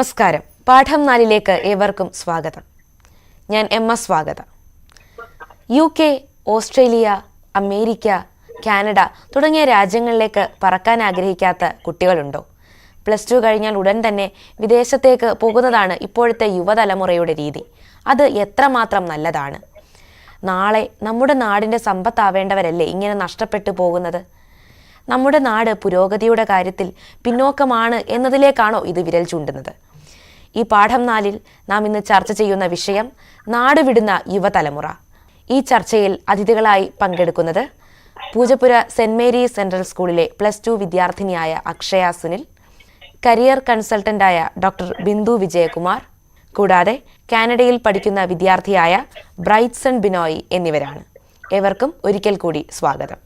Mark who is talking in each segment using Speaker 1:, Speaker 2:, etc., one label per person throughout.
Speaker 1: നമസ്കാരം. പാഠം 4ലേക്ക് ഏവർക്കും സ്വാഗതം. ഞാൻ സ്വാഗത. UK, ഓസ്ട്രേലിയ, അമേരിക്ക, കാനഡ തുടങ്ങിയ രാജ്യങ്ങളിലേക്ക് പറക്കാൻ ആഗ്രഹിക്കാത്ത കുട്ടികളുണ്ടോ? +2 കഴിഞ്ഞാൽ ഉടൻ തന്നെ വിദേശത്തേക്ക് പോകുന്നതാണ് ഇപ്പോഴത്തെ യുവതലമുറയുടെ രീതി. അത് എത്രമാത്രം നല്ലതാണ്? നാളെ നമ്മുടെ നാടിൻ്റെ സമ്പത്താവേണ്ടവരല്ലേ ഇങ്ങനെ നഷ്ടപ്പെട്ടു പോകുന്നത്? നമ്മുടെ നാട് പുരോഗതിയുടെ കാര്യത്തിൽ പിന്നോക്കമാണ് എന്നതിലേക്കാണോ ഇത് വിരൽ ചൂണ്ടുന്നത്? ഈ പാഠം 4-ൽ നാം ഇന്ന് ചർച്ച ചെയ്യുന്ന വിഷയം നാട് വിടുന്ന യുവതലമുറ. ഈ ചർച്ചയിൽ അതിഥികളായി പങ്കെടുക്കുന്നത് പൂജപ്പുര സെൻറ് മേരീസ് സെൻട്രൽ സ്കൂളിലെ +2 വിദ്യാർത്ഥിനിയായ അക്ഷയ സുനിൽ, കരിയർ കൺസൾട്ടൻ്റായ ഡോക്ടർ ബിന്ദു വിജയകുമാർ, കൂടാതെ കാനഡയിൽ പഠിക്കുന്ന വിദ്യാർത്ഥിയായ ബ്രൈറ്റ്സൺ ബിനോയ് എന്നിവരാണ്. ഏവർക്കും ഒരിക്കൽ കൂടി സ്വാഗതം.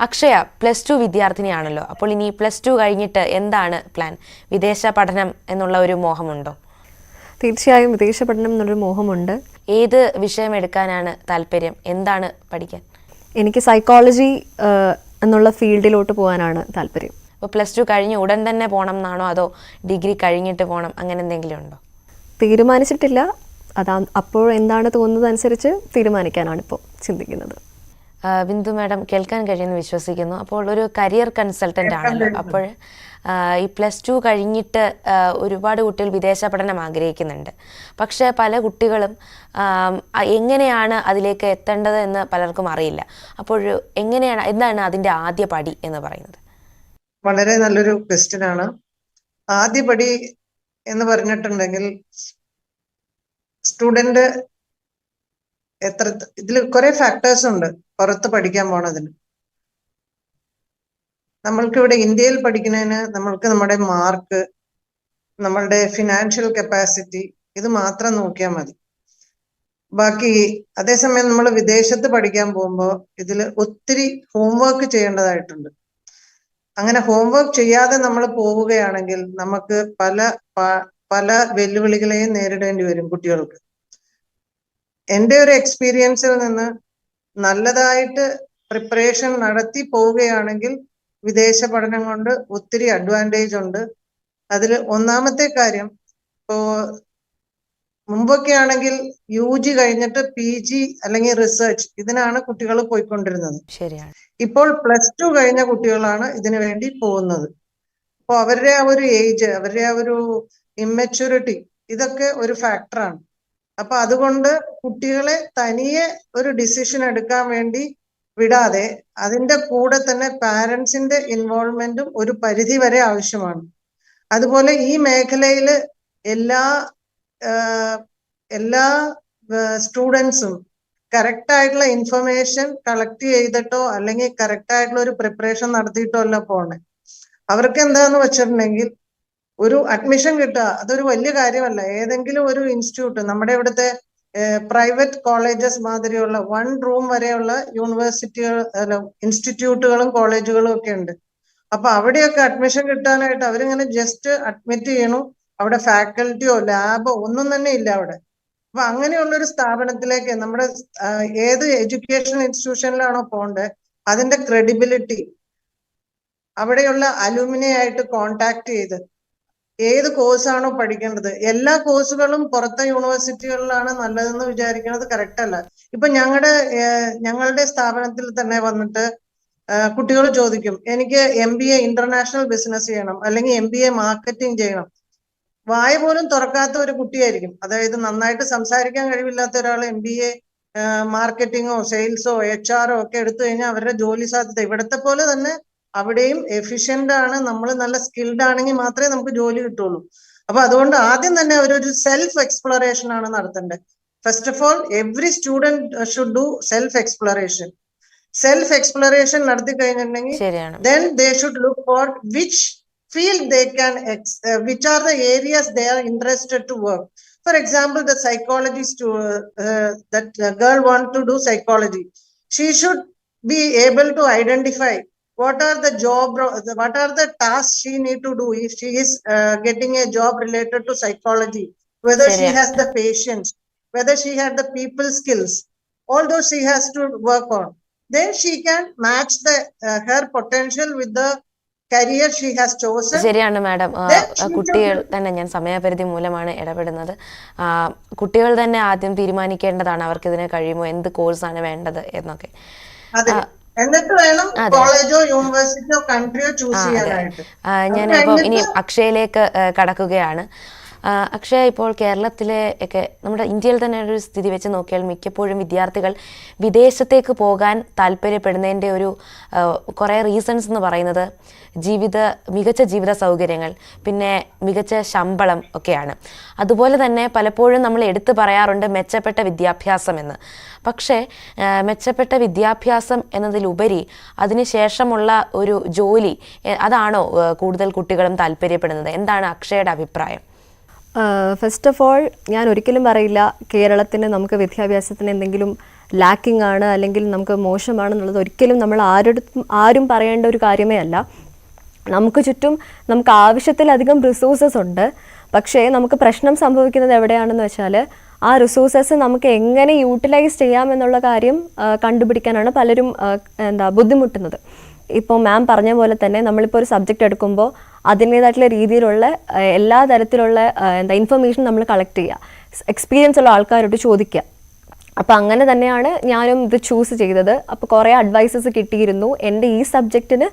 Speaker 1: അക്ഷയ +2 വിദ്യാർത്ഥിനിയാണല്ലോ. അപ്പോൾ ഇനി +2 കഴിഞ്ഞിട്ട് എന്താണ് പ്ലാൻ? വിദേശ പഠനം എന്നുള്ള ഒരു മോഹമുണ്ടോ?
Speaker 2: തീർച്ചയായും വിദേശ പഠനം എന്നൊരു മോഹമുണ്ട്.
Speaker 1: ഏത് വിഷയം എടുക്കാനാണ് താല്പര്യം? എന്താണ് പഠിക്കാൻ?
Speaker 2: എനിക്ക് സൈക്കോളജി എന്നുള്ള ഫീൽഡിലോട്ട് പോകാനാണ് താല്പര്യം.
Speaker 1: അപ്പോൾ +2 കഴിഞ്ഞ് ഉടൻ തന്നെ പോകണം എന്നാണോ, അതോ ഡിഗ്രി കഴിഞ്ഞിട്ട് പോകണം, അങ്ങനെ എന്തെങ്കിലും ഉണ്ടോ?
Speaker 2: തീരുമാനിച്ചിട്ടില്ല. അപ്പോൾ എന്താണ് തോന്നുന്നത് അനുസരിച്ച് തീരുമാനിക്കാനാണ് ഇപ്പോൾ ചിന്തിക്കുന്നത്.
Speaker 1: ബിന്ദു മാഡം കേൾക്കാൻ കഴിയുമെന്ന് വിശ്വസിക്കുന്നു. അപ്പോൾ ഒരു കരിയർ കൺസൾട്ടൻ്റ് ആണല്ലോ. അപ്പോൾ ഈ +2 കഴിഞ്ഞിട്ട് ഒരുപാട് കുട്ടികൾ വിദേശ പഠനം ആഗ്രഹിക്കുന്നുണ്ട്. പക്ഷേ പല കുട്ടികളും എങ്ങനെയാണ് അതിലേക്ക് എത്തേണ്ടത് എന്ന് പലർക്കും അറിയില്ല. അപ്പോൾ എന്താണ് അതിൻ്റെ ആദ്യ പടി എന്ന് പറയുന്നത്?
Speaker 3: വളരെ നല്ലൊരു ക്വസ്റ്റ്യൻ ആണ്. ആദ്യ പടി എന്ന് പറഞ്ഞിട്ടുണ്ടെങ്കിൽ സ്റ്റുഡന്റ് ഇതിൽ കുറെ ഫാക്ടേഴ്സ് ഉണ്ട് പുറത്ത് പഠിക്കാൻ പോണതിന്. നമ്മൾക്കിവിടെ ഇന്ത്യയിൽ പഠിക്കുന്നതിന് നമ്മൾക്ക് നമ്മുടെ മാർക്ക്, നമ്മളുടെ ഫിനാൻഷ്യൽ കപ്പാസിറ്റി ഇത് മാത്രം നോക്കിയാൽ മതി. ബാക്കി അതേസമയം നമ്മൾ വിദേശത്ത് പഠിക്കാൻ പോകുമ്പോൾ ഇതിൽ ഒത്തിരി ഹോംവർക്ക് ചെയ്യേണ്ടതായിട്ടുണ്ട്. അങ്ങനെ ഹോംവർക്ക് ചെയ്യാതെ നമ്മൾ പോവുകയാണെങ്കിൽ നമുക്ക് പല വെല്ലുവിളികളെയും നേരിടേണ്ടി വരും കുട്ടികൾക്ക്. എൻ്റെ ഒരു എക്സ്പീരിയൻസിൽ നിന്ന് നല്ലതായിട്ട് പ്രിപ്പറേഷൻ നടത്തി പോവുകയാണെങ്കിൽ വിദേശ പഠനം കൊണ്ട് ഒത്തിരി അഡ്വാൻറ്റേജ് ഉണ്ട്. അതിൽ ഒന്നാമത്തെ കാര്യം, മുമ്പൊക്കെ ആണെങ്കിൽ UG കഴിഞ്ഞിട്ട് PG അല്ലെങ്കിൽ റിസർച്ച് ഇതിനാണ് കുട്ടികൾ പോയിക്കൊണ്ടിരുന്നത്.
Speaker 1: ശരിയാണ്.
Speaker 3: ഇപ്പോൾ +2 കഴിഞ്ഞ കുട്ടികളാണ് ഇതിനു വേണ്ടി പോകുന്നത്. അപ്പോൾ അവരുടെ ആ ഒരു ഏജ്, അവരുടെ ആ ഒരു ഇമ്മെച്യൂരിറ്റി ഇതൊക്കെ ഒരു ഫാക്ടറാണ്. അപ്പൊ അതുകൊണ്ട് കുട്ടികളെ തനിയെ ഒരു ഡിസിഷൻ എടുക്കാൻ വേണ്ടി വിടാതെ അതിന്റെ കൂടെ തന്നെ പാരന്റ്സിന്റെ ഇൻവോൾവ്മെന്റും ഒരു പരിധി വരെ ആവശ്യമാണ്. അതുപോലെ ഈ മേഖലയിൽ എല്ലാ സ്റ്റുഡൻസും കറക്റ്റ് ആയിട്ടുള്ള ഇൻഫർമേഷൻ കളക്ട് ചെയ്തിട്ടോ അല്ലെങ്കിൽ കറക്റ്റ് ആയിട്ടുള്ള ഒരു പ്രിപ്പറേഷൻ നടത്തിയിട്ടോ അല്ല പോണേ. അവർക്ക് എന്താന്ന് വെച്ചിട്ടുണ്ടെങ്കിൽ ഒരു അഡ്മിഷൻ കിട്ടുക അതൊരു വലിയ കാര്യമല്ല. ഏതെങ്കിലും ഒരു ഇൻസ്റ്റിറ്റ്യൂട്ട്, നമ്മുടെ ഇവിടുത്തെ പ്രൈവറ്റ് കോളേജസ് മാതിരിയുള്ള 1 റൂം വരെയുള്ള ഇൻസ്റ്റിറ്റ്യൂട്ടുകളും കോളേജുകളും ഒക്കെ ഉണ്ട്. അപ്പൊ അവിടെയൊക്കെ അഡ്മിഷൻ കിട്ടാനായിട്ട് അവരിങ്ങനെ ജസ്റ്റ് അഡ്മിറ്റ് ചെയ്യണു. അവിടെ ഫാക്കൽറ്റിയോ ലാബോ ഒന്നും തന്നെ ഇല്ല അവിടെ. അപ്പൊ അങ്ങനെയുള്ളൊരു സ്ഥാപനത്തിലേക്ക് നമ്മുടെ ഏത് എഡ്യൂക്കേഷൻ ഇൻസ്റ്റിറ്റ്യൂഷനിലാണോ പോകേണ്ടത് അതിന്റെ ക്രെഡിബിലിറ്റി, അവിടെയുള്ള അലൂമിനി ആയിട്ട് കോണ്ടാക്ട് ചെയ്ത് ഏത് കോഴ്സാണോ പഠിക്കേണ്ടത്, എല്ലാ കോഴ്സുകളും പുറത്തെ യൂണിവേഴ്സിറ്റികളിലാണ് നല്ലതെന്ന് വിചാരിക്കുന്നത് കറക്റ്റ് അല്ല. ഇപ്പൊ ഞങ്ങളുടെ സ്ഥാപനത്തിൽ തന്നെ വന്നിട്ട് കുട്ടികൾ ചോദിക്കും, എനിക്ക് MBA ഇന്റർനാഷണൽ ബിസിനസ് ചെയ്യണം അല്ലെങ്കിൽ MBA മാർക്കറ്റിംഗ് ചെയ്യണം. വായ പോലും തുറക്കാത്ത ഒരു കുട്ടിയായിരിക്കും. അതായത് നന്നായിട്ട് സംസാരിക്കാൻ കഴിവില്ലാത്ത ഒരാൾ MBA മാർക്കറ്റിങ്ങോ സെയിൽസോ HR ഒക്കെ എടുത്തു കഴിഞ്ഞാൽ അവരുടെ ജോലി സാധ്യത ഇവിടത്തെ പോലെ തന്നെ അവിടെയും എഫിഷ്യന്റ് ആണ്. നമ്മൾ നല്ല സ്കിൽഡ് ആണെങ്കിൽ മാത്രമേ നമുക്ക് ജോലി കിട്ടുള്ളൂ. അപ്പൊ അതുകൊണ്ട് ആദ്യം തന്നെ ഒരു സെൽഫ് എക്സ്പ്ലോറേഷൻ ആണ് നടത്തേണ്ടത്. First of all every student should do self exploration. Self exploration നടത്തി കഴിഞ്ഞിട്ടുണ്ടെങ്കിൽ then they should look for which field they can which are the areas they are interested to work. For example, the psychologist that girl want to do psychology, she should be able to identify what are the tasks she need to do if she is getting a job related to psychology, whether she has the patience, whether she had the people skills, all those she has to work on. Then she can match her potential with the career she has chosen,
Speaker 1: ശരിയാണ് madam.
Speaker 3: then she
Speaker 1: കുട്ടികൾ
Speaker 3: should.
Speaker 1: തന്നെ, ഞാൻ സമയപരിധി മൂലമാണ് ഇടപെടുന്നത്, കുട്ടികൾ തന്നെ ആദ്യം തീരുമാനിക്കേണ്ടതാണ് അവർക്ക് ഇതിന് കഴിയുമോ, എന്ത് കോഴ്സാണ് വേണ്ടത് എന്നൊക്കെ.
Speaker 3: അതെ, എന്നിട്ട് വേണം കോളേജോ യൂണിവേഴ്സിറ്റിയോ കൺട്രിയോ ചൂസ് ചെയ്യാനായിട്ട്.
Speaker 1: ഞാനിപ്പോൾ ഇനി അക്ഷയയിലേക്ക് കടക്കുകയാണ്. അക്ഷയ, ഇപ്പോൾ കേരളത്തിലെ ഒക്കെ നമ്മുടെ ഇന്ത്യയിൽ തന്നെ ഒരു സ്ഥിതി വെച്ച് നോക്കിയാൽ മിക്കപ്പോഴും വിദ്യാർത്ഥികൾ വിദേശത്തേക്ക് പോകാൻ താല്പര്യപ്പെടുന്നതിൻ്റെ ഒരു കുറേ റീസൺസ് എന്ന് പറയുന്നത് മികച്ച ജീവിത സൗകര്യങ്ങൾ, പിന്നെ മികച്ച ശമ്പളം ഒക്കെയാണ്. അതുപോലെ തന്നെ പലപ്പോഴും നമ്മൾ എടുത്തു പറയാറുണ്ട് മെച്ചപ്പെട്ട വിദ്യാഭ്യാസം എന്ന്. പക്ഷേ മെച്ചപ്പെട്ട വിദ്യാഭ്യാസം എന്നതിലുപരി അതിനുശേഷമുള്ള ഒരു ജോലി, അതാണോ കൂടുതൽ കുട്ടികളും താല്പര്യപ്പെടുന്നത്? എന്താണ് അക്ഷയയുടെ അഭിപ്രായം?
Speaker 2: ഫസ്റ്റ് ഓഫ് ഓൾ, ഞാൻ ഒരിക്കലും പറയില്ല കേരളത്തിന് നമുക്ക് വിദ്യാഭ്യാസത്തിന് എന്തെങ്കിലും ലാക്കിംഗ് ആണ് അല്ലെങ്കിൽ നമുക്ക് മോശമാണെന്നുള്ളത്. ഒരിക്കലും നമ്മൾ ആരും പറയേണ്ട ഒരു കാര്യമേ അല്ല. നമുക്ക് ചുറ്റും നമുക്ക് ആവശ്യത്തിലധികം റിസോഴ്സസ് ഉണ്ട്. പക്ഷേ നമുക്ക് പ്രശ്നം സംഭവിക്കുന്നത് എവിടെയാണെന്ന് വെച്ചാൽ ആ റിസോഴ്സസ് നമുക്ക് എങ്ങനെ യൂട്ടിലൈസ് ചെയ്യാമെന്നുള്ള കാര്യം കണ്ടുപിടിക്കാനാണ് പലരും ബുദ്ധിമുട്ടുന്നത്. ഇപ്പോൾ മാം പറഞ്ഞ പോലെ തന്നെ നമ്മളിപ്പോൾ ഒരു സബ്ജക്റ്റ് എടുക്കുമ്പോൾ അതിൻ്റേതായിട്ടുള്ള രീതിയിലുള്ള എല്ലാ തരത്തിലുള്ള ഇൻഫർമേഷൻ നമ്മൾ കളക്ട് ചെയ്യുക, എക്സ്പീരിയൻസ് ഉള്ള ആൾക്കാരോട് ചോദിക്കുക. അപ്പോൾ അങ്ങനെ തന്നെയാണ് ഞാനും ഇത് ചൂസ് ചെയ്തത്. അപ്പോൾ കുറേ അഡ്വൈസസ് കിട്ടിയിരുന്നു. എൻ്റെ ഈ സബ്ജക്റ്റിന്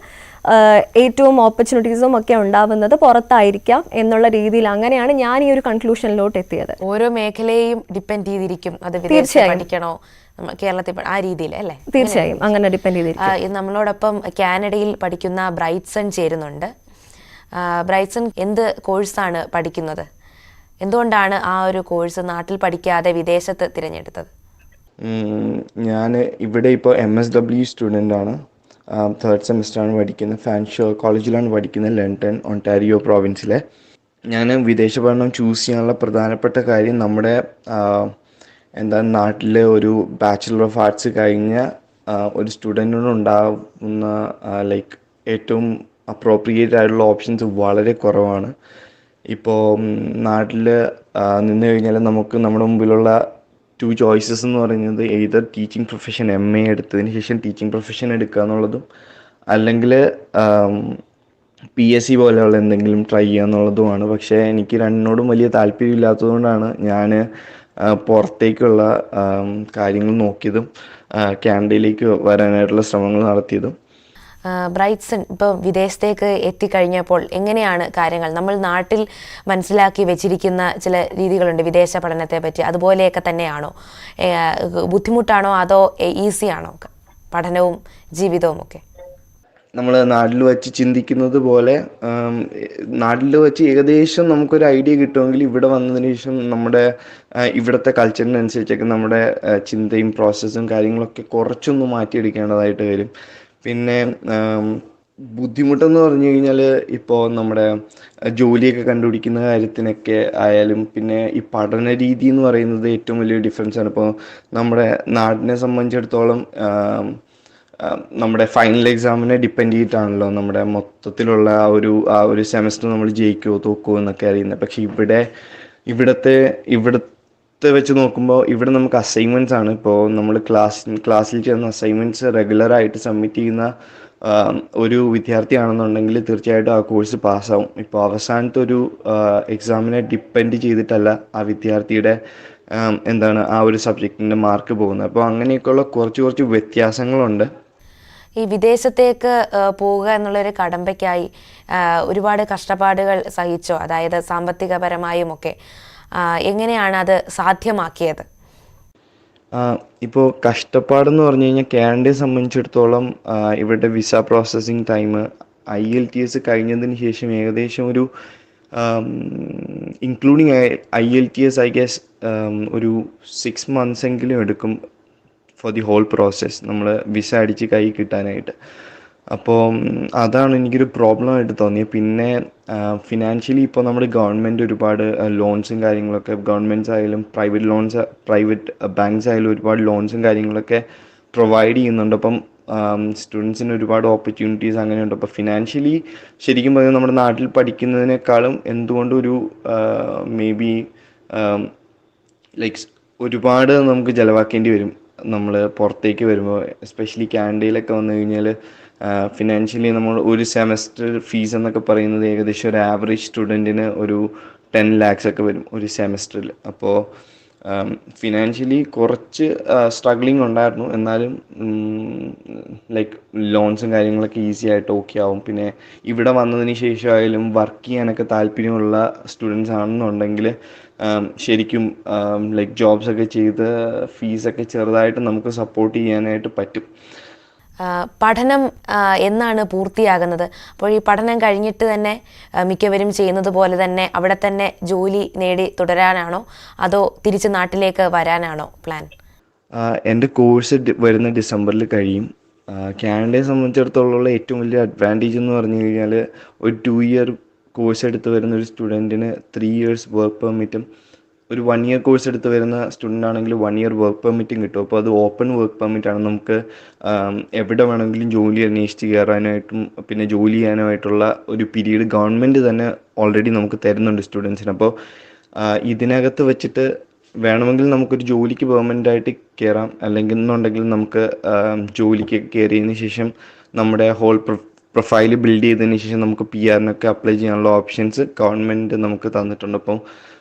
Speaker 2: ഏറ്റവും ഓപ്പർച്യൂണിറ്റീസും ഒക്കെ ഉണ്ടാവുന്നത് പുറത്തായിരിക്കാം എന്നുള്ള രീതിയിൽ, അങ്ങനെയാണ് ഞാൻ ഈ ഒരു കൺക്ലൂഷനിലോട്ട് എത്തിയത്.
Speaker 1: ഓരോ മേഖലയെയും ഡിപ്പെൻഡ് ചെയ്തിരിക്കും, അത് വിദേശത്ത് പഠിക്കണോ കേരളത്തിൽ, ആ രീതിയിൽ അല്ലേ?
Speaker 2: തീർച്ചയായും അങ്ങനെ ഡിപ്പെൻഡ് ചെയ്തിരിക്കും.
Speaker 1: നമ്മളോടൊപ്പം കാനഡയിൽ പഠിക്കുന്ന ബ്രൈറ്റ്സൺ ചേരുന്നുണ്ട്. ബ്രൈറ്റ്സൺ എന്ത് കോഴ്സാണ് പഠിക്കുന്നത്? എന്തുകൊണ്ടാണ് ആ ഒരു കോഴ്സ് നാട്ടിൽ പഠിക്കാതെ വിദേശത്ത് തിരഞ്ഞെടുത്തത്?
Speaker 4: ഞാൻ ഇവിടെ ഇപ്പോൾ MSW സ്റ്റുഡൻ്റ് ആണ്. 3rd സെമിസ്റ്ററാണ് പഠിക്കുന്നത്. ഫാൻഷോ കോളേജിലാണ് പഠിക്കുന്നത്, ലണ്ടൻ ഒണ്ടാരിയോ പ്രോവിൻസിലെ. ഞാൻ വിദേശ പഠനം ചൂസ് ചെയ്യാനുള്ള പ്രധാനപ്പെട്ട കാര്യം നമ്മുടെ നാട്ടിലെ ഒരു ബാച്ചിലർ ഓഫ് ആർട്സ് കഴിഞ്ഞ ഒരു സ്റ്റുഡൻറ്റിനുണ്ടാവുന്ന ഏറ്റവും അപ്രോപ്രിയേറ്റ് ആയിട്ടുള്ള ഓപ്ഷൻസ് വളരെ കുറവാണ്. ഇപ്പോൾ നാട്ടിൽ നിന്ന് കഴിഞ്ഞാൽ നമുക്ക് നമ്മുടെ മുമ്പിലുള്ള 2 ചോയ്സസ് എന്ന് പറയുന്നത് എയ്തർ ടീച്ചിങ് പ്രൊഫഷൻ MA എടുത്തതിന് ശേഷം ടീച്ചിങ് പ്രൊഫഷൻ എടുക്കുക എന്നുള്ളതും, അല്ലെങ്കിൽ PSC പോലെയുള്ള എന്തെങ്കിലും ട്രൈ ചെയ്യുക എന്നുള്ളതുമാണ്. പക്ഷേ എനിക്ക് രണ്ടിനോടും വലിയ താല്പര്യമില്ലാത്തതുകൊണ്ടാണ് ഞാൻ പുറത്തേക്കുള്ള കാര്യങ്ങൾ നോക്കിയതും കാനഡയിലേക്ക് വരാനായിട്ടുള്ള ശ്രമങ്ങൾ നടത്തിയതും.
Speaker 1: ബ്രൈറ്റ്സൺ ഇപ്പോൾ വിദേശത്തേക്ക് എത്തിക്കഴിഞ്ഞപ്പോൾ എങ്ങനെയാണ് കാര്യങ്ങൾ? നമ്മൾ നാട്ടിൽ മനസ്സിലാക്കി വെച്ചിരിക്കുന്ന ചില രീതികളുണ്ട് വിദേശ പഠനത്തെ പറ്റി, അതുപോലെയൊക്കെ തന്നെയാണോ? ബുദ്ധിമുട്ടാണോ അതോ ഈസി ആണോ പഠനവും ജീവിതവും ഒക്കെ?
Speaker 4: നമ്മൾ നാട്ടിൽ വെച്ച് ചിന്തിക്കുന്നത് പോലെ നാട്ടിൽ വെച്ച് ഏകദേശം നമുക്കൊരു ഐഡിയ കിട്ടുമെങ്കിൽ ഇവിടെ വന്നതിന് ശേഷം നമ്മുടെ ഇവിടുത്തെ കൾച്ചറിനനുസരിച്ചൊക്കെ നമ്മുടെ ചിന്തയും പ്രോസസ്സും കാര്യങ്ങളൊക്കെ കുറച്ചൊന്ന് മാറ്റിയെടുക്കേണ്ടതായിട്ട് വരും. പിന്നെ ബുദ്ധിമുട്ടെന്ന് പറഞ്ഞു കഴിഞ്ഞാൽ ഇപ്പോൾ നമ്മുടെ ജോലിയൊക്കെ കണ്ടുപിടിക്കുന്ന കാര്യത്തിനൊക്കെ ആയാലും, പിന്നെ ഈ പഠന രീതി എന്ന് പറയുന്നത് ഏറ്റവും വലിയ ഡിഫറൻസാണ്. ഇപ്പോൾ നമ്മുടെ നാടിനെ സംബന്ധിച്ചിടത്തോളം നമ്മുടെ ഫൈനൽ എക്സാമിനെ ഡിപ്പെൻഡ് ചെയ്തിട്ടാണല്ലോ നമ്മുടെ മൊത്തത്തിലുള്ള ആ ഒരു സെമസ്റ്റർ നമ്മൾ ജയിക്കുമോ തോക്കുമോ എന്നൊക്കെ അറിയുന്നത്. പക്ഷേ ഇവിടുത്തെ വെച്ച് നോക്കുമ്പോൾ ഇവിടെ നമുക്ക് അസൈൻമെൻറ്റ്സ് ആണ്. ഇപ്പോൾ നമ്മൾ ക്ലാസ്സിൽ ചെന്ന അസൈൻമെൻറ്റ്സ് റെഗുലറായിട്ട് സബ്മിറ്റ് ചെയ്യുന്ന ഒരു വിദ്യാർത്ഥിയാണെന്നുണ്ടെങ്കിൽ തീർച്ചയായിട്ടും ആ കോഴ്സ് പാസ്സാവും. ഇപ്പോൾ അവസാനത്തെ ഒരു എക്സാമിനെ ഡിപ്പെൻഡ് ചെയ്തിട്ടല്ല ആ വിദ്യാർത്ഥിയുടെ ആ ഒരു സബ്ജക്റ്റിൻ്റെ മാർക്ക് പോകുന്നത്. അപ്പോൾ അങ്ങനെയൊക്കെയുള്ള കുറച്ച് വ്യത്യാസങ്ങളുണ്ട്.
Speaker 1: ഈ വിദേശത്തേക്ക് പോവുക എന്നുള്ളൊരു കടമ്പയ്ക്കായി ഒരുപാട് കഷ്ടപ്പാടുകൾ സഹിച്ചോ? അതായത് സാമ്പത്തികപരമായും ഒക്കെ എങ്ങനെയാണ് അത് സാധ്യമാക്കിയത്?
Speaker 4: ഇപ്പോൾ കഷ്ടപ്പാടെന്ന് പറഞ്ഞു കഴിഞ്ഞാൽ കാനഡയെ സംബന്ധിച്ചിടത്തോളം ഇവരുടെ വിസ പ്രോസസ്സിങ് ടൈം IELTS കഴിഞ്ഞതിന് ശേഷം ഏകദേശം ഒരു ഇൻക്ലൂഡിങ് IELTS ഐ ഗെസ് ഒരു 6 months എങ്കിലും എടുക്കും ഫോർ ദി ഹോൾ പ്രോസസ്സ് നമ്മൾ വിസ അടിച്ച് കൈ കിട്ടാനായിട്ട്. അപ്പോൾ അതാണ് എനിക്കൊരു പ്രോബ്ലമായിട്ട് തോന്നിയത്. പിന്നെ ഫിനാൻഷ്യലി ഇപ്പോൾ നമ്മുടെ ഗവൺമെൻറ് ഒരുപാട് ലോൺസും കാര്യങ്ങളൊക്കെ, ഗവൺമെൻറ്റ്സ് ആയാലും പ്രൈവറ്റ് ബാങ്ക്സ് ആയാലും ഒരുപാട് ലോൺസും കാര്യങ്ങളൊക്കെ പ്രൊവൈഡ് ചെയ്യുന്നുണ്ട്. അപ്പം സ്റ്റുഡൻസിന് ഒരുപാട് ഓപ്പർച്യൂണിറ്റീസ് അങ്ങനെയുണ്ട്. അപ്പോൾ ഫിനാൻഷ്യലി ശരിക്കും പറഞ്ഞാൽ നമ്മുടെ നാട്ടിൽ പഠിക്കുന്നതിനേക്കാളും എന്തുകൊണ്ടൊരു മേ ബി ഒരുപാട് നമുക്ക് ചിലവാക്കേണ്ടി വരും നമ്മൾ പുറത്തേക്ക് വരുമ്പോൾ. എസ്പെഷ്യലി കാനഡയിലൊക്കെ വന്നു കഴിഞ്ഞാൽ ഫിനാൻഷ്യലി നമ്മൾ ഒരു സെമസ്റ്റർ ഫീസ് എന്നൊക്കെ പറയുന്നത് ഏകദേശം ഒരു ആവറേജ് സ്റ്റുഡൻറ്റിന് ഒരു 10 lakhs ഒക്കെ വരും ഒരു സെമസ്റ്ററിൽ. അപ്പോൾ ഫിനാൻഷ്യലി കുറച്ച് സ്ട്രഗ്ലിംഗ് ഉണ്ടായിരുന്നു. എന്നാലും ലൈക്ക് ലോൺസും കാര്യങ്ങളൊക്കെ ഈസി ആയിട്ട് ഓക്കെ ആവും. പിന്നെ ഇവിടെ വന്നതിന് ശേഷമായാലും വർക്ക് ചെയ്യാനൊക്കെ താല്പര്യമുള്ള സ്റ്റുഡൻസ് ആണെന്നുണ്ടെങ്കിൽ ശരിക്കും ലൈക്ക് ജോബ്സ് ഒക്കെ ചെയ്ത് ഫീസൊക്കെ ചെറുതായിട്ട് നമുക്ക് സപ്പോർട്ട് ചെയ്യാനായിട്ട് പറ്റും.
Speaker 1: പഠനം എന്നാണ് പൂർത്തിയാകുന്നത്? അപ്പോൾ ഈ പഠനം കഴിഞ്ഞിട്ട് തന്നെ മിക്കവരും ചെയ്യുന്നത് പോലെ തന്നെ അവിടെ തന്നെ ജോലി നേടി തുടരാനാണോ അതോ തിരിച്ച് നാട്ടിലേക്ക് വരാനാണോ പ്ലാൻ?
Speaker 4: എൻ്റെ കോഴ്സ് വരുന്ന ഡിസംബറിൽ കഴിയും. കാനഡയെ സംബന്ധിച്ചിടത്തോളം ഏറ്റവും വലിയ അഡ്വാൻറ്റേജ് എന്ന് പറഞ്ഞു കഴിഞ്ഞാൽ ഒരു 2 year കോഴ്സ് എടുത്ത് വരുന്ന ഒരു സ്റ്റുഡൻറ്റിന് 3 years വർക്ക് പെർമിറ്റും, ഒരു 1 year കോഴ്സ് എടുത്ത് വരുന്ന സ്റ്റുഡൻ്റ് ആണെങ്കിൽ 1 year വർക്ക് പെർമിറ്റും കിട്ടും. അപ്പോൾ അത് ഓപ്പൺ വർക്ക് പെർമിറ്റാണ്. നമുക്ക് എവിടെ വേണമെങ്കിലും ജോലി അന്വേഷിച്ച് കയറാനായിട്ടും പിന്നെ ജോലി ചെയ്യാനായിട്ടുള്ള ഒരു പീരീഡ് ഗവൺമെൻറ് തന്നെ ഓൾറെഡി നമുക്ക് തരുന്നുണ്ട് സ്റ്റുഡൻസിന്. അപ്പോൾ ഇതിനകത്ത് വെച്ചിട്ട് വേണമെങ്കിൽ നമുക്കൊരു ജോലിക്ക് പെർമനൻ്റ് ആയിട്ട് കയറാം, അല്ലെങ്കിൽ എന്നുണ്ടെങ്കിൽ നമുക്ക് ജോലിക്ക് കയറിയതിന് ശേഷം നമ്മുടെ ഹോൾ പ്രൊഫൈല് ബിൽഡ് ചെയ്തതിന് ശേഷം നമുക്ക് PR-നൊക്കെ അപ്ലൈ ചെയ്യാനുള്ള ഓപ്ഷൻസ് ഗവൺമെൻറ് നമുക്ക് തന്നിട്ടുണ്ട്. അപ്പോൾ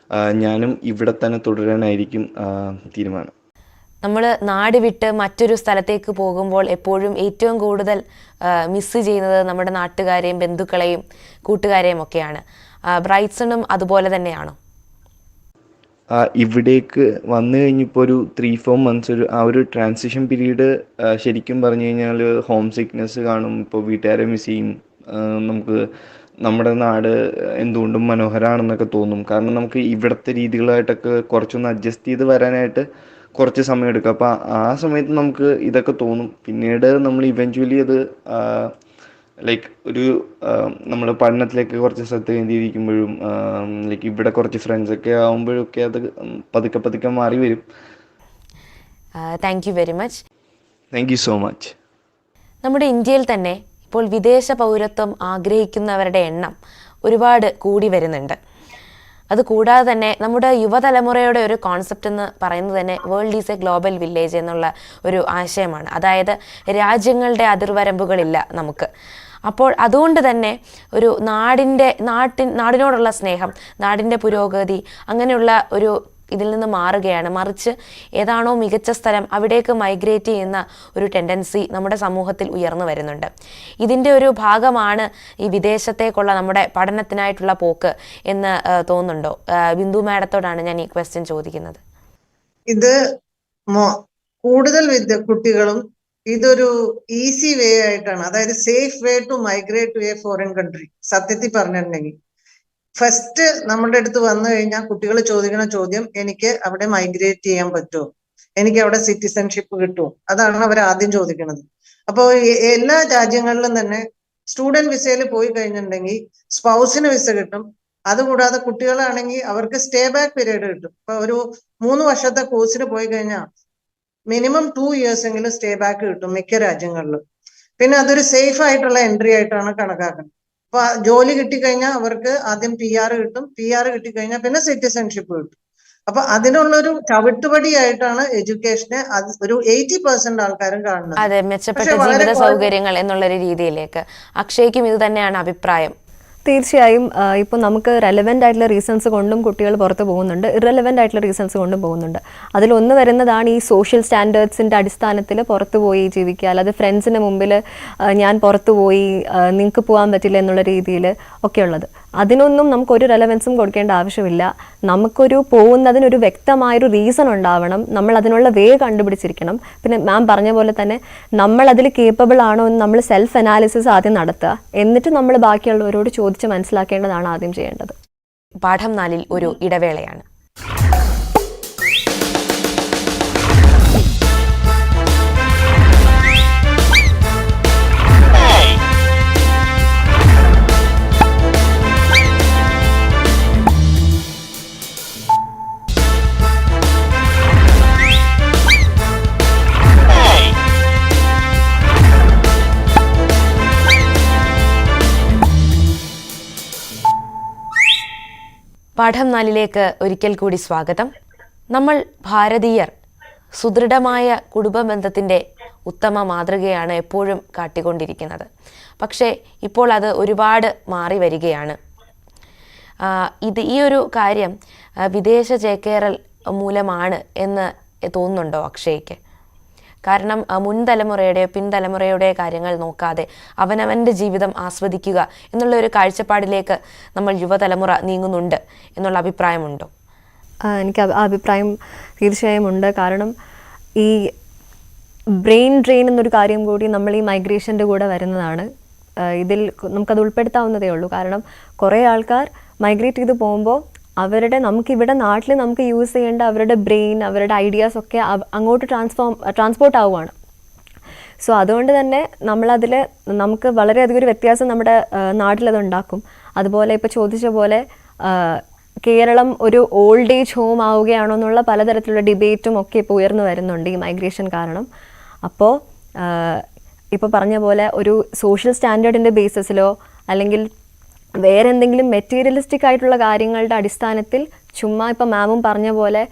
Speaker 4: ഞാനും ഇവിടെ തന്നെ തുടരാനായിരിക്കും തീരുമാനം.
Speaker 1: നമ്മൾ നാട് വിട്ട് മറ്റൊരു സ്ഥലത്തേക്ക് പോകുമ്പോൾ എപ്പോഴും ഏറ്റവും കൂടുതൽ മിസ് ചെയ്യുന്നത് നമ്മുടെ നാട്ടുകാരെയും ബന്ധുക്കളെയും കൂട്ടുകാരെയും ഒക്കെയാണ്. ബ്രൈറ്റ്സണും അതുപോലെ തന്നെയാണോ?
Speaker 4: ഇവിടേക്ക് വന്നു കഴിഞ്ഞപ്പോൾ ഒരു 3-4 months ഒരു ട്രാൻസിഷൻ പീരീഡ് ശരിക്കും പറഞ്ഞു കഴിഞ്ഞാൽ ഹോം സിക്നെസ് കാണും. ഇപ്പോൾ വീട്ടുകാരെ മിസ് ചെയ്യും. നമുക്ക് നമ്മുടെ നാട് എന്തുകൊണ്ടും മനോഹരമാണെന്നൊക്കെ തോന്നും. കാരണം നമുക്ക് ഇവിടുത്തെ രീതികളായിട്ടൊക്കെ കുറച്ചൊന്ന് അഡ്ജസ്റ്റ് ചെയ്ത് വരാനായിട്ട് കുറച്ച് സമയം എടുക്കും. അപ്പോൾ ആ സമയത്ത് നമുക്ക് ഇതൊക്കെ തോന്നും. പിന്നീട് നമ്മൾ ഇവഞ്ച്വലി അത് ലൈക്ക് ഒരു നമ്മൾ പഠനത്തിലേക്ക് കുറച്ച് ശ്രദ്ധ കേന്ദ്രീകരിക്കുമ്പോഴും ലൈക്ക് ഇവിടെ കുറച്ച് ഫ്രണ്ട്സൊക്കെ ആകുമ്പോഴൊക്കെ അത് പതുക്കെ പതുക്കെ മാറി വരും.
Speaker 1: Thank you very much.
Speaker 4: Thank you so much.
Speaker 1: നമ്മുടെ ഇന്ത്യയിൽ തന്നെ ഇപ്പോൾ വിദേശ പൗരത്വം ആഗ്രഹിക്കുന്നവരുടെ എണ്ണം ഒരുപാട് കൂടി വരുന്നുണ്ട്. അതുകൂടാതെ തന്നെ നമ്മുടെ യുവതലമുറയുടെ ഒരു കോൺസെപ്റ്റ് എന്ന് പറയുന്നത് തന്നെ world is A global village എന്നുള്ള ഒരു ആശയമാണ്. അതായത് രാജ്യങ്ങളുടെ അതിർവരമ്പുകളില്ല നമുക്ക്. അപ്പോൾ അതുകൊണ്ട് തന്നെ ഒരു നാടിനോടുള്ള സ്നേഹം, നാടിൻ്റെ പുരോഗതി അങ്ങനെയുള്ള ഒരു ഇതിൽ നിന്ന് മാറുകയാണ്. മറിച്ച് ഏതാണോ മികച്ച സ്ഥലം അവിടേക്ക് മൈഗ്രേറ്റ് ചെയ്യുന്ന ഒരു ടെൻഡൻസി നമ്മുടെ സമൂഹത്തിൽ ഉയർന്നു വരുന്നുണ്ട്. ഇതിൻ്റെ ഒരു ഭാഗമാണ് ഈ വിദേശത്തേക്കുള്ള നമ്മുടെ പഠനത്തിനായിട്ടുള്ള പോക്ക് എന്ന് തോന്നുന്നുണ്ടോ? ബിന്ദു മാഡത്തോടാണ് ഞാൻ ഈ ക്വസ്റ്റ്യൻ ചോദിക്കുന്നത്.
Speaker 3: ഇത് കൂടുതൽ കുട്ടികളും ഇതൊരു ഈസി വേ ആയിട്ടാണ്, അതായത് safe way to migrate to a foreign country. സത്യത്തിൽ പറഞ്ഞിട്ടുണ്ടെങ്കിൽ ഫസ്റ്റ് നമ്മുടെ അടുത്ത് വന്നു കഴിഞ്ഞാൽ കുട്ടികൾ ചോദിക്കുന്ന ചോദ്യം, എനിക്ക് അവിടെ മൈഗ്രേറ്റ് ചെയ്യാൻ പറ്റുമോ, എനിക്ക് അവിടെ സിറ്റിസൺഷിപ്പ് കിട്ടുമോ, അതാണ് അവർ ആദ്യം ചോദിക്കുന്നത്. അപ്പോൾ എല്ലാ രാജ്യങ്ങളിലും തന്നെ സ്റ്റുഡന്റ് വിസയിൽ പോയി കഴിഞ്ഞിട്ടുണ്ടെങ്കിൽ സ്പൗസിന് വിസ കിട്ടും. അതുകൂടാതെ കുട്ടികളാണെങ്കിൽ അവർക്ക് സ്റ്റേ ബാക്ക് പീരീഡ് കിട്ടും. ഇപ്പൊ ഒരു 3 വർഷത്തെ കോഴ്സിന് പോയി കഴിഞ്ഞാൽ മിനിമം 2 years എങ്കിലും സ്റ്റേ ബാക്ക് കിട്ടും മിക്ക രാജ്യങ്ങളിലും. പിന്നെ അതൊരു സേഫ് ആയിട്ടുള്ള എൻട്രി ആയിട്ടാണ് കണക്കാക്കുന്നത്. അപ്പൊ ജോലി കിട്ടിക്കഴിഞ്ഞാൽ അവർക്ക് ആദ്യം PR കിട്ടും, PR കിട്ടിക്കഴിഞ്ഞാൽ പിന്നെ സിറ്റിസൺഷിപ്പ് കിട്ടും. അപ്പൊ അതിനുള്ളൊരു ചവിട്ടുപടിയായിട്ടാണ് എഡ്യൂക്കേഷനെ ഒരു 80% ആൾക്കാരും കാണുന്നത്.
Speaker 1: അതെ, മെച്ചപ്പെട്ട ജീവിത സൗകര്യങ്ങൾ എന്നുള്ളൊരു രീതിയിലേക്ക്. അക്ഷയ്ക്കും ഇത് തന്നെയാണ് അഭിപ്രായം?
Speaker 2: തീർച്ചയായും. ഇപ്പോൾ നമുക്ക് റെലവൻ്റ് ആയിട്ടുള്ള റീസൺസ് കൊണ്ടും കുട്ടികൾ പുറത്ത് പോകുന്നുണ്ട്, ഇറലവൻ്റ് ആയിട്ടുള്ള റീസൺസ് കൊണ്ടും പോകുന്നുണ്ട്. അതിലൊന്ന് വരുന്നതാണ് ഈ സോഷ്യൽ സ്റ്റാൻഡേർഡ്സിൻ്റെ അടിസ്ഥാനത്തിൽ പുറത്ത് പോയി ജീവിക്കുക, അല്ലാതെ ഫ്രണ്ട്സിന് മുമ്പിൽ ഞാൻ പുറത്ത് പോയി നിങ്ങൾക്ക് പോകാൻ പറ്റില്ല എന്നുള്ള രീതിയിൽ ഒക്കെയുള്ളത്. അതിനൊന്നും നമുക്കൊരു റെലവൻസും കൊടുക്കേണ്ട ആവശ്യമില്ല. നമുക്കൊരു പോകുന്നതിനൊരു വ്യക്തമായൊരു റീസൺ ഉണ്ടാവണം, നമ്മൾ അതിനുള്ള വേ കണ്ടുപിടിച്ചിരിക്കണം. പിന്നെ മാം പറഞ്ഞ പോലെ തന്നെ നമ്മൾ അതിൽ കേപ്പബിൾ ആണോ എന്ന് നമ്മൾ സെൽഫ് അനാലിസിസ് ആദ്യം നടത്തുക, എന്നിട്ട് നമ്മൾ ബാക്കിയുള്ളവരോട് ചോദിച്ച് മനസ്സിലാക്കേണ്ടതാണ് ആദ്യം ചെയ്യേണ്ടത്.
Speaker 1: പാഠം 4 ഒരു ഇടവേളയാണ്. പാഠം 4 ഒരിക്കൽ കൂടി സ്വാഗതം. നമ്മൾ ഭാരതീയർ സുദൃഢമായ കുടുംബബന്ധത്തിൻ്റെ ഉത്തമ മാതൃകയാണ് എപ്പോഴും കാട്ടിക്കൊണ്ടിരിക്കുന്നത്. പക്ഷേ ഇപ്പോൾ അത് ഒരുപാട് മാറി വരികയാണ്. ഈ ഒരു കാര്യം വിദേശ ചേക്കേറൽ മൂലമാണ് എന്ന് തോന്നുന്നുണ്ടോ അക്ഷയ്ക്ക്? കാരണം മുൻതലമുറയുടെയോ പിൻതലമുറയുടെ കാര്യങ്ങൾ നോക്കാതെ അവനവൻ്റെ ജീവിതം ആസ്വദിക്കുക എന്നുള്ള ഒരു കാഴ്ചപ്പാടിലേക്ക് നമ്മൾ യുവതലമുറ നീങ്ങുന്നുണ്ട് എന്നുള്ള അഭിപ്രായമുണ്ടോ?
Speaker 2: എനിക്ക് ആ അഭിപ്രായം തീർച്ചയായും ഉണ്ട്. കാരണം ഈ ബ്രെയിൻ ഡ്രെയിൻ എന്നൊരു കാര്യം കൂടി നമ്മൾ ഈ മൈഗ്രേഷൻ്റെ കൂടെ വരുന്നതാണ്. ഇതിൽ നമുക്കത് ഉൾപ്പെടുത്താവുന്നതേ ഉള്ളൂ. കാരണം കുറേ ആൾക്കാർ മൈഗ്രേറ്റ് ചെയ്ത് പോകുമ്പോൾ നമുക്കിവിടെ നാട്ടിൽ നമുക്ക് യൂസ് ചെയ്യേണ്ട അവരുടെ ബ്രെയിൻ, അവരുടെ ഐഡിയാസ് ഒക്കെ അങ്ങോട്ട് ട്രാൻസ്പോർട്ട് ആവുകയാണ്. സോ അതുകൊണ്ട് തന്നെ നമുക്ക് വളരെയധികം ഒരു വ്യത്യാസം നമ്മുടെ നാട്ടിലത് ഉണ്ടാക്കും. അതുപോലെ ഇപ്പോൾ ചോദിച്ച പോലെ കേരളം ഒരു ഓൾഡ് ഏജ് ഹോം ആവുകയാണോ എന്നുള്ള പലതരത്തിലുള്ള ഡിബേറ്റും ഒക്കെ ഇപ്പോൾ ഉയർന്നു വരുന്നുണ്ട് ഈ മൈഗ്രേഷൻ കാരണം. അപ്പോൾ ഇപ്പോൾ പറഞ്ഞ പോലെ ഒരു സോഷ്യൽ സ്റ്റാൻഡേർഡിൻ്റെ ബേസിസിലോ അല്ലെങ്കിൽ വേറെ എന്തെങ്കിലും മെറ്റീരിയലിസ്റ്റിക് ആയിട്ടുള്ള കാര്യങ്ങളുടെ അടിസ്ഥാനത്തിൽ ചുമ്മാ ഇപ്പോൾ മാമും പറഞ്ഞ പോലെ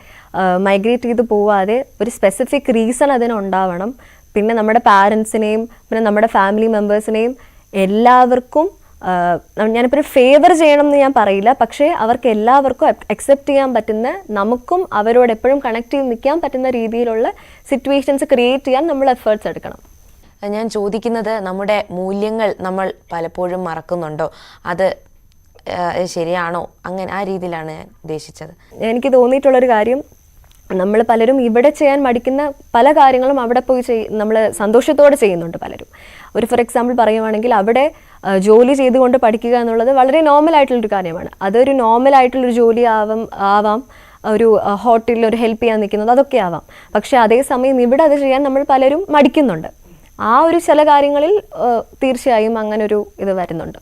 Speaker 2: മൈഗ്രേറ്റ് ചെയ്ത് പോവാതെ ഒരു സ്പെസിഫിക് റീസൺ അതിനുണ്ടാവണം. പിന്നെ നമ്മുടെ പാരൻസിനെയും പിന്നെ നമ്മുടെ ഫാമിലി മെമ്പേഴ്സിനെയും എല്ലാവർക്കും ഞാനിപ്പോൾ ഫേവർ ചെയ്യണം എന്ന് ഞാൻ പറയില്ല, പക്ഷേ അവർക്ക് എല്ലാവർക്കും അക്സെപ്റ്റ് ചെയ്യാൻ പറ്റുന്ന, നമുക്കും അവരോട് എപ്പോഴും കണക്ട് ചെയ്ത് നിൽക്കാൻ പറ്റുന്ന രീതിയിലുള്ള സിറ്റുവേഷൻസ് ക്രിയേറ്റ് ചെയ്യാൻ നമ്മൾ എഫേർട്സ് എടുക്കണം.
Speaker 1: ഞാൻ ചോദിക്കുന്നത്, നമ്മുടെ മൂല്യങ്ങൾ നമ്മൾ പലപ്പോഴും മറക്കുന്നുണ്ടോ? അത് ശരിയാണോ? അങ്ങനെ ആ രീതിയിലാണ് ഞാൻ ഉദ്ദേശിച്ചത്.
Speaker 2: എനിക്ക് തോന്നിയിട്ടുള്ളൊരു കാര്യം, നമ്മൾ പലരും ഇവിടെ ചെയ്യാൻ മടിക്കുന്ന പല കാര്യങ്ങളും അവിടെ പോയി നമ്മൾ സന്തോഷത്തോടെ ചെയ്യുന്നുണ്ട് പലരും. ഫോർ എക്സാമ്പിൾ പറയുവാണെങ്കിൽ, അവിടെ ജോലി ചെയ്തുകൊണ്ട് പഠിക്കുക എന്നുള്ളത് വളരെ നോർമൽ ആയിട്ടുള്ളൊരു കാര്യമാണ്. അതൊരു നോർമൽ ആയിട്ടുള്ളൊരു ജോലി ആവാം, ഒരു ഹോട്ടലിൽ ഒരു ഹെൽപ്പ് ചെയ്യാൻ നിൽക്കുന്നത്, അതൊക്കെ ആവാം. പക്ഷേ അതേസമയം ഇവിടെ അത് ചെയ്യാൻ നമ്മൾ പലരും മടിക്കുന്നുണ്ട്. ആ ഒരു ചില കാര്യങ്ങളിൽ തീർച്ചയായും അങ്ങനൊരു ഇത് വരുന്നുണ്ട്.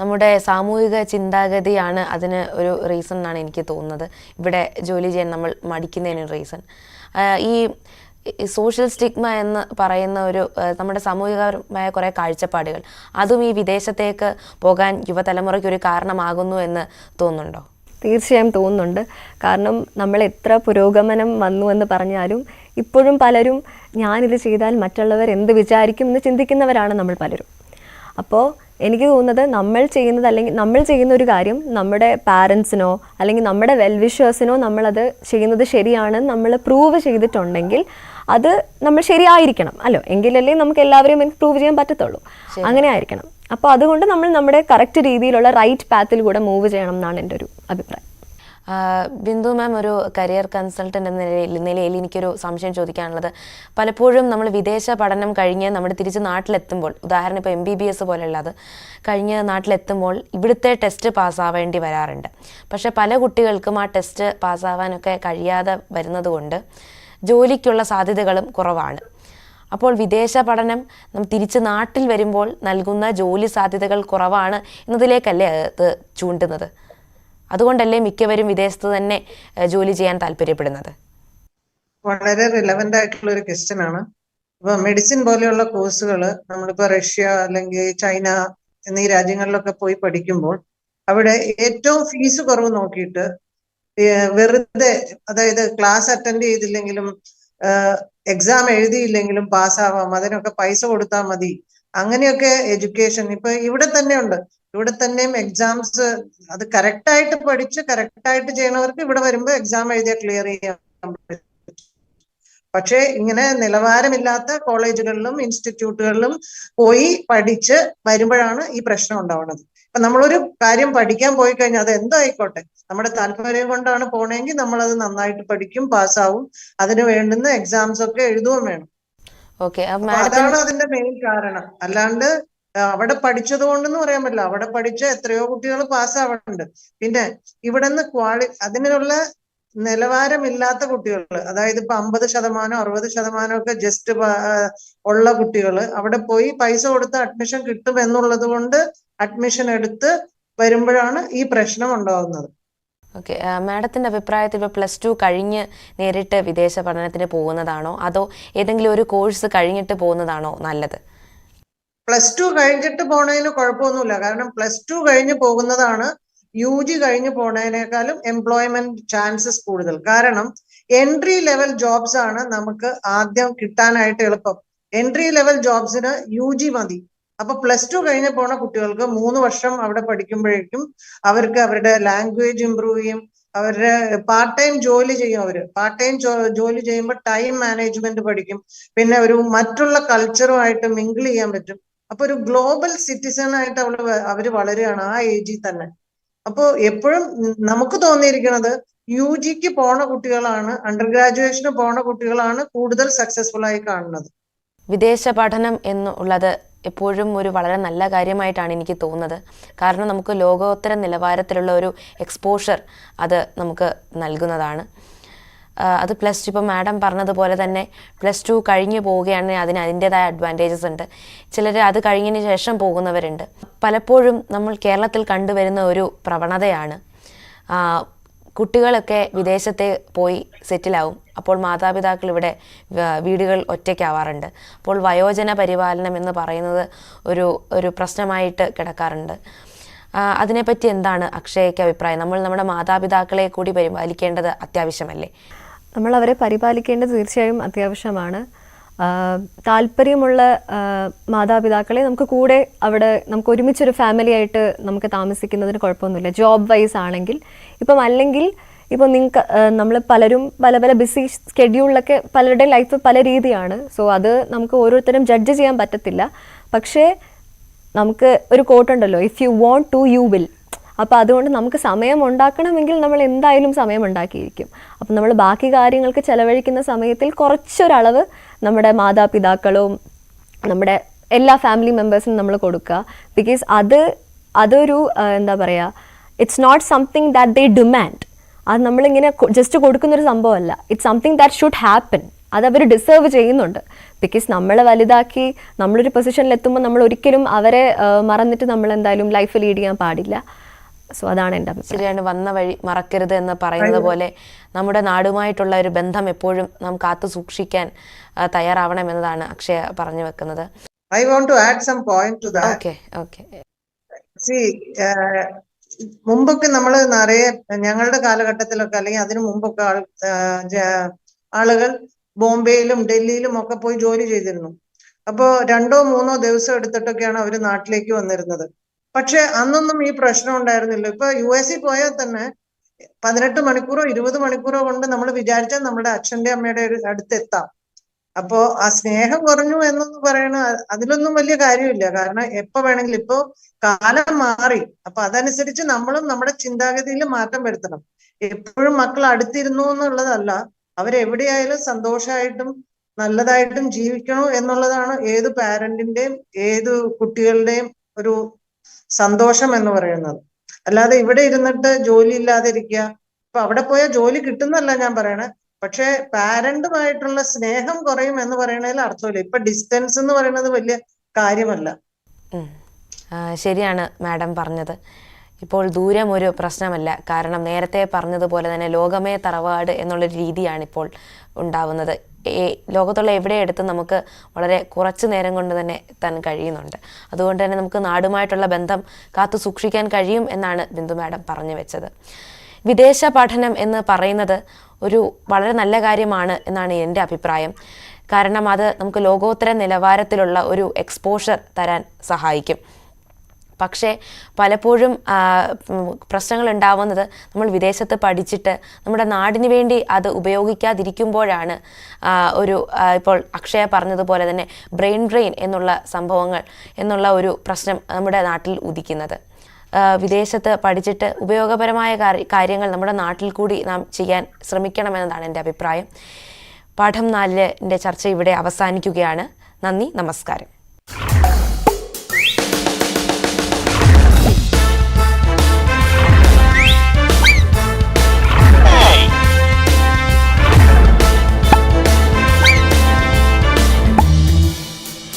Speaker 1: നമ്മുടെ സാമൂഹിക ചിന്താഗതിയാണ് അതിന് ഒരു റീസൺ എന്നാണ് എനിക്ക് തോന്നുന്നത്. ഇവിടെ ജോലി ചെയ്യാൻ നമ്മൾ മടിക്കുന്നതിന് റീസൺ ഈ സോഷ്യൽ സ്റ്റിഗ്മ എന്ന് പറയുന്ന ഒരു നമ്മുടെ സാമൂഹികപരമായ കുറേ കാഴ്ചപ്പാടുകൾ, അതും ഈ വിദേശത്തേക്ക് പോകാൻ യുവതലമുറയ്ക്ക് ഒരു കാരണമാകുന്നു എന്ന് തോന്നുന്നുണ്ടോ?
Speaker 2: തീർച്ചയായും തോന്നുന്നുണ്ട്. കാരണം നമ്മൾ എത്ര പുരോഗമനം വന്നു എന്ന് പറഞ്ഞാലും ഇപ്പോഴും പലരും ഞാനിത് ചെയ്താൽ മറ്റുള്ളവർ എന്ത് വിചാരിക്കും എന്ന് ചിന്തിക്കുന്നവരാണ് നമ്മൾ പലരും. അപ്പോൾ എനിക്ക് തോന്നുന്നത് നമ്മൾ ചെയ്യുന്ന ഒരു കാര്യം നമ്മുടെ പാരൻസിനോ അല്ലെങ്കിൽ നമ്മുടെ വെൽവിഷേഴ്സിനോ നമ്മളത് ചെയ്യുന്നത് ശരിയാണെന്ന് നമ്മൾ പ്രൂവ് ചെയ്തിട്ടുണ്ടെങ്കിൽ അത് നമ്മൾ ശരിയായിരിക്കണം അല്ലോ, എങ്കിലല്ലേ നമുക്ക് എല്ലാവരെയും പ്രൂവ് ചെയ്യാൻ പറ്റത്തുള്ളൂ. അങ്ങനെ ആയിരിക്കണം. അപ്പോൾ അതുകൊണ്ട് നമ്മൾ നമ്മുടെ കറക്റ്റ് രീതിയിലുള്ള റൈറ്റ് പാത്തിൽ കൂടെ മൂവ് ചെയ്യണം എന്നാണ് എൻ്റെ ഒരു അഭിപ്രായം.
Speaker 1: ബിന്ദു മാം, ഒരു കരിയർ കൺസൾട്ടൻ്റ് എന്ന നിലയിൽ എനിക്കൊരു സംശയം ചോദിക്കാനുള്ളത്, പലപ്പോഴും നമ്മൾ വിദേശ പഠനം കഴിഞ്ഞ് നമ്മൾ തിരിച്ച് നാട്ടിലെത്തുമ്പോൾ, ഉദാഹരണം ഇപ്പോൾ MBBS പോലെയുള്ളത് കഴിഞ്ഞ് നാട്ടിലെത്തുമ്പോൾ ഇവിടുത്തെ ടെസ്റ്റ് പാസ്സാവേണ്ടി വരാറുണ്ട്. പക്ഷേ പല കുട്ടികൾക്കും ആ ടെസ്റ്റ് പാസ്സാവാനൊക്കെ കഴിയാതെ വരുന്നത് കൊണ്ട് ജോലിക്കുള്ള സാധ്യതകളും കുറവാണ്. അപ്പോൾ വിദേശ പഠനം തിരിച്ച് നാട്ടിൽ വരുമ്പോൾ നൽകുന്ന ജോലി സാധ്യതകൾ കുറവാണ് എന്നതിലേക്കല്ലേ അത് ചൂണ്ടുന്നത്? അതുകൊണ്ടല്ലേ മിക്കവരും വിദേശത്ത് തന്നെ ജോലി ചെയ്യാൻ താല്പര്യപ്പെടുന്നത്?
Speaker 3: വളരെ റിലവന്റ് ആയിട്ടുള്ള ഒരു ക്വസ്റ്റ്യൻ ആണ്. ഇപ്പൊ മെഡിസിൻ പോലെയുള്ള കോഴ്സുകൾ നമ്മളിപ്പോ റഷ്യ അല്ലെങ്കിൽ ചൈന എന്നീ രാജ്യങ്ങളിലൊക്കെ പോയി പഠിക്കുമ്പോൾ അവിടെ ഏറ്റവും ഫീസ് കുറവ് നോക്കിയിട്ട് വെറുതെ, അതായത് ക്ലാസ് അറ്റൻഡ് ചെയ്തില്ലെങ്കിലും എക്സാം എഴുതിയില്ലെങ്കിലും പാസ്സാവാം, അതിനൊക്കെ പൈസ കൊടുത്താൽ മതി, അങ്ങനെയൊക്കെ എഡ്യൂക്കേഷൻ ഇപ്പൊ ഇവിടെ തന്നെ ഉണ്ട്. ഇവിടെ തന്നെയും എക്സാംസ് അത് കറക്റ്റായിട്ട് പഠിച്ച് കറക്റ്റായിട്ട് ചെയ്യണവർക്ക് ഇവിടെ വരുമ്പോൾ എക്സാം എഴുതിയാൽ ക്ലിയർ ചെയ്യാൻ പറ്റും. പക്ഷെ ഇങ്ങനെ നിലവാരമില്ലാത്ത കോളേജുകളിലും ഇൻസ്റ്റിറ്റ്യൂട്ടുകളിലും പോയി പഠിച്ച് വരുമ്പോഴാണ് ഈ പ്രശ്നം ഉണ്ടാവുന്നത്. ഇപ്പൊ നമ്മളൊരു കാര്യം പഠിക്കാൻ പോയി കഴിഞ്ഞാൽ അത് എന്തോ ആയിക്കോട്ടെ, നമ്മുടെ താല്പര്യം കൊണ്ടാണ് പോണെങ്കിൽ നമ്മളത് നന്നായിട്ട് പഠിക്കും, പാസ്സാവും, അതിന് വേണ്ടുന്ന എക്സാംസ് ഒക്കെ എഴുതുകയും വേണം. അതാണ് അതിന്റെ മെയിൻ കാരണം. അല്ലാണ്ട് അവിടെ പഠിച്ചത് കൊണ്ടെന്ന് പറയാൻ പറ്റില്ല. അവിടെ പഠിച്ച എത്രയോ കുട്ടികൾ പാസ്സാവുന്നുണ്ട്. പിന്നെ ഇവിടെ നിന്ന് അതിനുള്ള നിലവാരമില്ലാത്ത കുട്ടികൾ, അതായത് ഇപ്പൊ 50% 60% ഒക്കെ ജസ്റ്റ് ഉള്ള കുട്ടികൾ അവിടെ പോയി പൈസ കൊടുത്ത് അഡ്മിഷൻ കിട്ടും എന്നുള്ളത് കൊണ്ട് അഡ്മിഷൻ എടുത്ത് വരുമ്പോഴാണ് ഈ പ്രശ്നം ഉണ്ടാവുന്നത്.
Speaker 1: ഓക്കെ, മാഡത്തിന്റെ അഭിപ്രായത്തിൽ ഇപ്പോൾ +2 കഴിഞ്ഞ് നേരിട്ട് വിദേശ പഠനത്തിന് പോകുന്നതാണോ അതോ ഏതെങ്കിലും ഒരു കോഴ്സ് കഴിഞ്ഞിട്ട് പോകുന്നതാണോ നല്ലത്?
Speaker 3: +2 കഴിഞ്ഞിട്ട് പോണതിന് കുഴപ്പമൊന്നുമില്ല. കാരണം +2 കഴിഞ്ഞ് പോകുന്നതാണ് UG കഴിഞ്ഞ് പോണതിനേക്കാളും എംപ്ലോയ്മെന്റ് ചാൻസസ് കൂടുതൽ. കാരണം എൻട്രി ലെവൽ ജോബ്സ് ആണ് നമുക്ക് ആദ്യം കിട്ടാനായിട്ട് എളുപ്പം. എൻട്രി ലെവൽ ജോബ്സിന് UG മതി. അപ്പൊ +2 കഴിഞ്ഞ് പോണ കുട്ടികൾക്ക് 3 വർഷം അവിടെ പഠിക്കുമ്പോഴേക്കും അവർക്ക് അവരുടെ ലാംഗ്വേജ് ഇമ്പ്രൂവ് ചെയ്യും, അവരുടെ പാർട്ട് ടൈം ജോലി ചെയ്യും. അവര് പാർട്ട് ടൈം ജോലി ചെയ്യുമ്പോൾ ടൈം മാനേജ്മെന്റ് പഠിക്കും, പിന്നെ ഒരു മറ്റുള്ള കൾച്ചറുമായിട്ട് മിങ്കിൾ ചെയ്യാൻ പറ്റും. അപ്പൊ ഒരു ഗ്ലോബൽ സിറ്റിസൺ ആയിട്ട് അവര് വളരുകയാണ് ആ ഏജിൽ തന്നെ. അപ്പോ എപ്പോഴും നമുക്ക് തോന്നിയിരിക്കുന്നത് UGക്ക് പോണ കുട്ടികളാണ്, അണ്ടർ ഗ്രാജുവേഷന് പോണ കുട്ടികളാണ് കൂടുതൽ സക്സസ്ഫുൾ ആയി കാണുന്നത്.
Speaker 1: വിദേശ പഠനം എന്നുള്ളത് എപ്പോഴും ഒരു വളരെ നല്ല കാര്യമായിട്ടാണ് എനിക്ക് തോന്നുന്നത്. കാരണം നമുക്ക് ലോകോത്തര നിലവാരത്തിലുള്ള ഒരു എക്സ്പോഷർ അത് നമുക്ക് നൽകുന്നതാണ്. അത് +2 ഇപ്പോൾ മാഡം പറഞ്ഞതുപോലെ തന്നെ +2 കഴിഞ്ഞ് പോവുകയാണെങ്കിൽ അതിൻ്റെതായ അഡ്വാൻറ്റേജസ് ഉണ്ട്. ചിലർ അത് കഴിഞ്ഞതിന് ശേഷം പോകുന്നവരുണ്ട്. പലപ്പോഴും നമ്മൾ കേരളത്തിൽ കണ്ടുവരുന്ന ഒരു പ്രവണതയാണ്, കുട്ടികളൊക്കെ വിദേശത്തെ പോയി സെറ്റിലാവും, അപ്പോൾ മാതാപിതാക്കൾ ഇവിടെ വീടുകൾ ഒറ്റയ്ക്കാവാറുണ്ട്. അപ്പോൾ വയോജന പരിപാലനം എന്ന് പറയുന്നത് ഒരു പ്രശ്നമായിട്ട് കിടക്കാറുണ്ട്. അതിനെപ്പറ്റി എന്താണ് അക്ഷയയ്ക്ക് അഭിപ്രായം? നമ്മൾ നമ്മുടെ മാതാപിതാക്കളെ കൂടി പരിപാലിക്കേണ്ടത് അത്യാവശ്യമല്ലേ?
Speaker 2: നമ്മൾ അവരെ പരിപാലിക്കേണ്ടത് തീർച്ചയായും അത്യാവശ്യമാണ്. താല്പര്യമുള്ള മാതാപിതാക്കളെ നമുക്ക് കൂടെ അവിടെ നമുക്ക് ഒരുമിച്ചൊരു ഫാമിലി ആയിട്ട് നമുക്ക് താമസിക്കുന്നതിന് കുഴപ്പമൊന്നുമില്ല, ജോബ് വൈസ് ആണെങ്കിൽ. ഇപ്പം അല്ലെങ്കിൽ ഇപ്പോൾ നിങ്ങൾക്ക് നമ്മൾ പലരും പല പല ബിസി സ്കെഡ്യൂളിലൊക്കെ പലരുടെ ലൈഫ് പല രീതിയാണ്. സോ അത് നമുക്ക് ഓരോരുത്തരും ജഡ്ജ് ചെയ്യാൻ പറ്റത്തില്ല. പക്ഷേ നമുക്ക് ഒരു കോട്ടുണ്ടല്ലോ, if you want to you will. അപ്പോൾ അതുകൊണ്ട് നമുക്ക് സമയം ഉണ്ടാക്കണമെങ്കിൽ നമ്മൾ എന്തായാലും സമയം ഉണ്ടാക്കിയിരിക്കും. അപ്പം നമ്മൾ ബാക്കി കാര്യങ്ങൾക്ക് ചിലവഴിക്കുന്ന സമയത്തിൽ കുറച്ചൊരളവ് നമ്മുടെ മാതാപിതാക്കളും നമ്മുടെ എല്ലാ ഫാമിലി മെമ്പേഴ്സിനും നമ്മൾ കൊടുക്കുക. ബിക്കോസ് അതൊരു എന്താ പറയുക, it's not something that they demand. അത് നമ്മളിങ്ങനെ ജസ്റ്റ് കൊടുക്കുന്നൊരു സംഭവമല്ല, it's something that should happen. അത് അവർ ഡിസേർവ് ചെയ്യുന്നുണ്ട്. ബിക്കോസ് നമ്മളെ വലുതാക്കി നമ്മളൊരു പൊസിഷനിലെത്തുമ്പോൾ നമ്മൾ ഒരിക്കലും അവരെ മറന്നിട്ട് നമ്മൾ എന്തായാലും ലൈഫ് ലീഡ് ചെയ്യാൻ പാടില്ല. സോ അതാണ് എൻ്റെ അഭിപ്രായം.
Speaker 1: ശരിയാണ്, വന്ന വഴി മറക്കരുത് എന്ന് പറയുന്നത് പോലെ നമ്മുടെ നാടുമായിട്ടുള്ള ഒരു ബന്ധം എപ്പോഴും നാം കാത്തു സൂക്ഷിക്കാൻ തയ്യാറാവണം എന്നതാണ് അക്ഷയ പറഞ്ഞു വെക്കുന്നത്.
Speaker 3: I want to add some point to that.
Speaker 1: Okay.
Speaker 3: See, മുമ്പൊക്കെ നമ്മൾ നിറയെ ഞങ്ങളുടെ കാലഘട്ടത്തിലൊക്കെ അല്ലെങ്കിൽ അതിനു മുമ്പൊക്കെ ആളുകൾ ബോംബെയിലും ഡൽഹിയിലും ഒക്കെ പോയി ജോലി ചെയ്തിരുന്നു. അപ്പോ 2-3 ദിവസം എടുത്തിട്ടൊക്കെയാണ് അവര് നാട്ടിലേക്ക് വന്നിരുന്നത്. പക്ഷെ അന്നൊന്നും ഈ പ്രശ്നം ഉണ്ടായിരുന്നില്ല. ഇപ്പൊ US പോയാൽ തന്നെ 18 മണിക്കൂറോ 20 മണിക്കൂറോ കൊണ്ട് നമ്മൾ വിചാരിച്ചാൽ നമ്മുടെ അച്ഛന്റെ അമ്മയുടെ അടുത്ത് എത്താം. അപ്പോ ആ സ്നേഹം കുറഞ്ഞു എന്നൊന്നും പറയണ അതിലൊന്നും വലിയ കാര്യമില്ല. കാരണം എപ്പോ വേണമെങ്കിലും, ഇപ്പോ കാലം മാറി. അപ്പൊ അതനുസരിച്ച് നമ്മളും നമ്മുടെ ചിന്താഗതിയിൽ മാറ്റം വരുത്തണം. എപ്പോഴും മക്കൾ അടുത്തിരുന്നു എന്നുള്ളതല്ല, അവരെവിടെയായാലും സന്തോഷമായിട്ടും നല്ലതായിട്ടും ജീവിക്കണോ എന്നുള്ളതാണ് ഏത് പാരന്റിന്റെയും ഏത് കുട്ടികളുടെയും ഒരു സന്തോഷം എന്ന് പറയുന്നത്. അല്ലാതെ ഇവിടെ ഇരുന്നിട്ട് ജോലി ഇല്ലാതെ ഇരിക്കുക. ഇപ്പൊ അവിടെ പോയാൽ ജോലി കിട്ടുന്നല്ല ഞാൻ പറയണേ, പക്ഷെ പാരന്റുമായിട്ടുള്ള സ്നേഹം കുറയും എന്ന് പറയണതിൽ അർത്ഥമില്ല. ഇപ്പൊ ഡിസ്റ്റൻസ് എന്ന് പറയുന്നത് വലിയ കാര്യമല്ല.
Speaker 1: ശരിയാണ് മാഡം പറഞ്ഞത്. ഇപ്പോൾ ദൂരം ഒരു പ്രശ്നമല്ല. കാരണം നേരത്തെ പറഞ്ഞതുപോലെ തന്നെ ലോകമേ തറവാട് എന്നുള്ളൊരു രീതിയാണ് ഇപ്പോൾ ഉണ്ടാവുന്നത്. ലോകത്തുള്ള എവിടെയെടുത്തും നമുക്ക് വളരെ കുറച്ച് നേരം കൊണ്ട് തന്നെ എത്താൻ കഴിയുന്നുണ്ട്. അതുകൊണ്ട് തന്നെ നമുക്ക് നാടുമായിട്ടുള്ള ബന്ധം കാത്തു സൂക്ഷിക്കാൻ കഴിയും എന്നാണ് ബിന്ദു മാഡം പറഞ്ഞു വെച്ചത്. വിദേശ പഠനം എന്ന് പറയുന്നത് ഒരു വളരെ നല്ല കാര്യമാണ് എന്നാണ് എൻ്റെ അഭിപ്രായം. കാരണം അത് നമുക്ക് ലോകോത്തര നിലവാരത്തിലുള്ള ഒരു എക്സ്പോഷർ തരാൻ സഹായിക്കും. പക്ഷേ പലപ്പോഴും പ്രശ്നങ്ങൾ ഉണ്ടാവുന്നത് നമ്മൾ വിദേശത്ത് പഠിച്ചിട്ട് നമ്മുടെ നാടിന് വേണ്ടി അത് ഉപയോഗിക്കാതിരിക്കുമ്പോഴാണ് ഇപ്പോൾ അക്ഷയ പറഞ്ഞതുപോലെ തന്നെ ബ്രെയിൻ എന്നുള്ള സംഭവങ്ങൾ എന്നുള്ള ഒരു പ്രശ്നം നമ്മുടെ നാട്ടിൽ ഉദിക്കുന്നത്. വിദേശത്ത് പഠിച്ചിട്ട് ഉപയോഗപരമായ കാര്യങ്ങൾ നമ്മുടെ നാട്ടിൽ കൂടി നാം ചെയ്യാൻ ശ്രമിക്കണമെന്നതാണ് എൻ്റെ അഭിപ്രായം. പാഠം 4-ന്റെ ചർച്ച ഇവിടെ അവസാനിക്കുകയാണ്. നന്ദി, നമസ്കാരം.